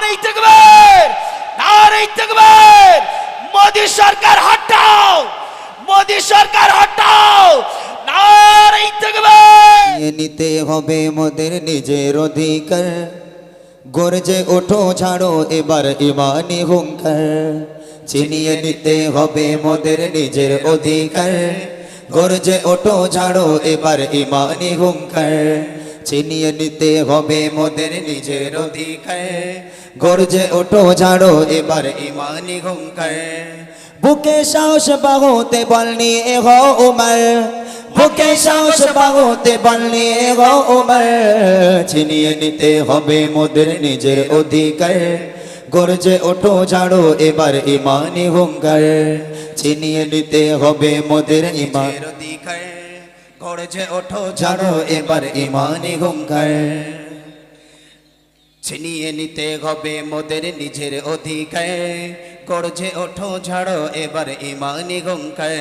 নারে তাকবীর, নারে তাকবীর। মোদি সরকার হটাও, মোদি সরকার হটাও, নারে তাকবীর। নিতে হবে মোদের নিজের অধিকার, গর্জে ওঠো ঝাড়ো এবার ইমানি হুঙ্কার। ছিনিয়ে নিতে হবে মোদের নিজের অধিকার, গর্জে ওঠো ঝাড়ো এবার ইমানি হুঙ্কার। ছিনিয়ে নিতে হবে মোদের নিজের অধিকার, গর্জে ওঠো ঝাড়ো এবার ইমানি হুঙ্কার। বুকে সাহস বাহুতে বল নিয়ে হও উমর, বুকে সাহস বাহুতে বল নিয়ে হও উমর। ছিনিয়ে নিতে হবে মোদের নিজের অধিকার, গর্জে ওঠো ঝাড়ো এবার ইমানি হুঙ্কার। ছিনিয়ে নিতে হবে মোদের ইমানের অধিকার, গর্জে ওঠো ঝাড়ো এবার ইমানি হুঙ্কার। ছিনিয়ে নিতে হবে মোদের নিজের অধিকার, গর্জে ওঠো ঝাড়ো এবার ইমানি হুঙ্কার।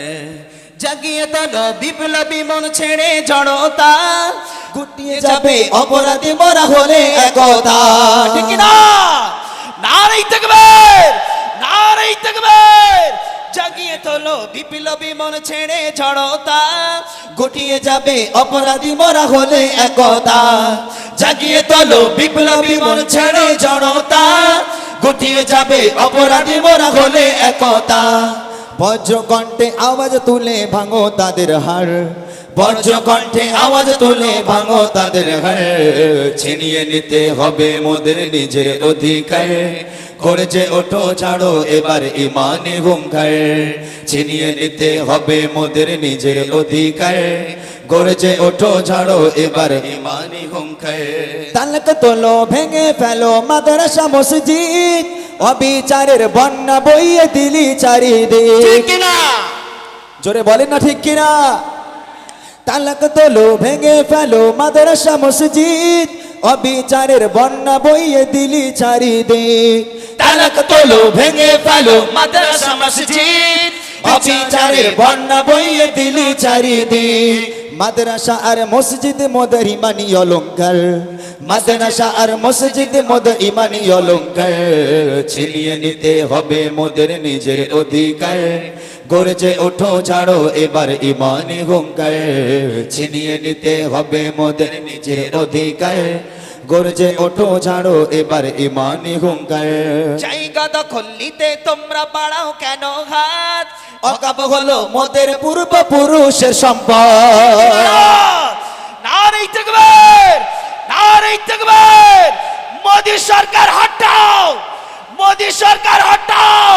জাগিয়ে তোলো বিপ্লবী মন ছেড়ে জড়তা, গুটিয়ে যাবে অপরাধী মরা হলে একতা। ঠিক না? নারে তাকবীর, নারে তাকবীর। জাগিয়ে তোলো বিপ্লবী মন ছেড়ে জড়তা, গুটিয়ে যাবে অপরাধী মরা হলে একতা। জাগিয়ে তোলো বিপ্লবী মন ছেড়ে জড়তা, গুটিয়ে যাবে অপরাধী মরা হলে একতা। বজ্রকণ্ঠে আওয়াজ তুলে ভাঙো তাদের হার, বজ্রকণ্ঠে আওয়াজ তুলে ভাঙো তাদের হার। ছিনিয়ে নিতে হবে মোদের নিজের অধিকার, গর্জে ওঠো ঝাড়ো এবার ইমানি হুঙ্কার। ছিনিয়ে নিতে হবে মোদের নিজের অধিকার, গর্জে ওঠো ঝাড়ো এবার ইমানি হুঙ্কার। তালক তোলো ভেঙে ফেলো মাদ্রাসা মসজিদ, অবিচারের বন্যা বইয়ে দিলি চারিদিক। ঠিক কিনা? জোরে বলেন না ঠিক কিনা? তালাক তোলো ভেঙে ফেলো মাদ্রাসা মসজিদ, অবিচারের বন্যা বইয়ে দিলি চারিদিক। তালাক তোলো ভেঙে ফেলো মাদ্রাসা মসজিদ, অবিচারের বন্যা বইয়ে দিলি চারিদিক। মাদ্রাসা আর মসজিদ মোদের ইমানি অলংকার, মাদ্রাসা আর মসজিদ মোদের ইমানি অলংকার। ছিনিয়ে নিতে হবে মোদের নিজের অধিকার, গর্জে ওঠো ঝাড়ো এবার ইমানি হুঙ্কার। ছিনিয়ে নিতে হবে মোদের নিজের অধিকার, গর্জে ওঠো ঝাড়ো এবার ইমানি হুঙ্কার। জায়গা দখল নিতে তোমরা বাড়াও কেন হাত? অকাপ হলো মোদের পূর্বপুরুষের সম্পদ। নারে তাকবীর, নারে তাকবীর। মোদি সরকার হটাও, মোদি সরকার হটাও,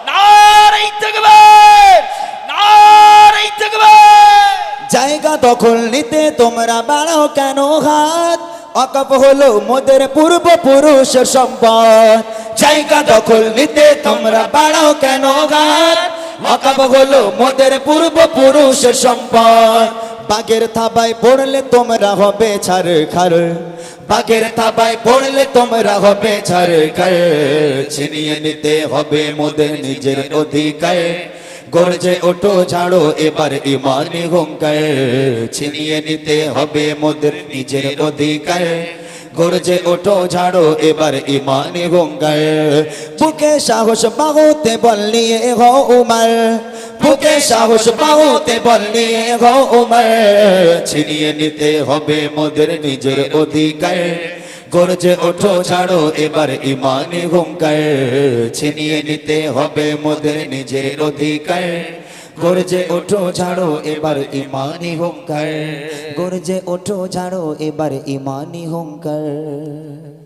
নারে তাকবীর, নারে তাকবীর। জায়গা দখল নিতে তোমরা বাড়াও কেন হাত? অকাপ হলো মোদের পূর্বপুরুষের সম্পদ। জায়গা দখল নিতে তোমরা বাড়াও কেন হাত? অকাপ হলো মোদের পূর্বপুরুষের সম্পদ। বাগের থাবায় পড়লে তোমরা হবে ছারখার, বাগের থাবায় পড়লে তোমরা হবে ছারখার। ছিনিয়ে নিতে হবে মোদের নিজের অধিকার, গর্জে ওঠো ঝাড়ো এবার ইমানি হুঙ্কার। ছিনিয়ে নিতে হবে মোদের নিজের অধিকার, গর্জে ওঠো ঝাড়ো এবার ইমানি হুঙ্কার। বুকে সাহস বাহুতে বল নিয়ে হও উমর, বুকে সাহস বাহুতে বল নিয়ে হও উমর। ছিনিয়ে নিতে হবে মোদের নিজের অধিকার, গর্জে ওঠো ঝাড়ো এবার ইমানি হুঙ্কার। ছিনিয়ে নিতে হবে মোদের নিজের অধিকার, গর্জে ওঠো ঝাড়ো এবার ইমানি হুঙ্কার। গর্জে ওঠো ঝাড়ো এবার ইমানি হুঙ্কার।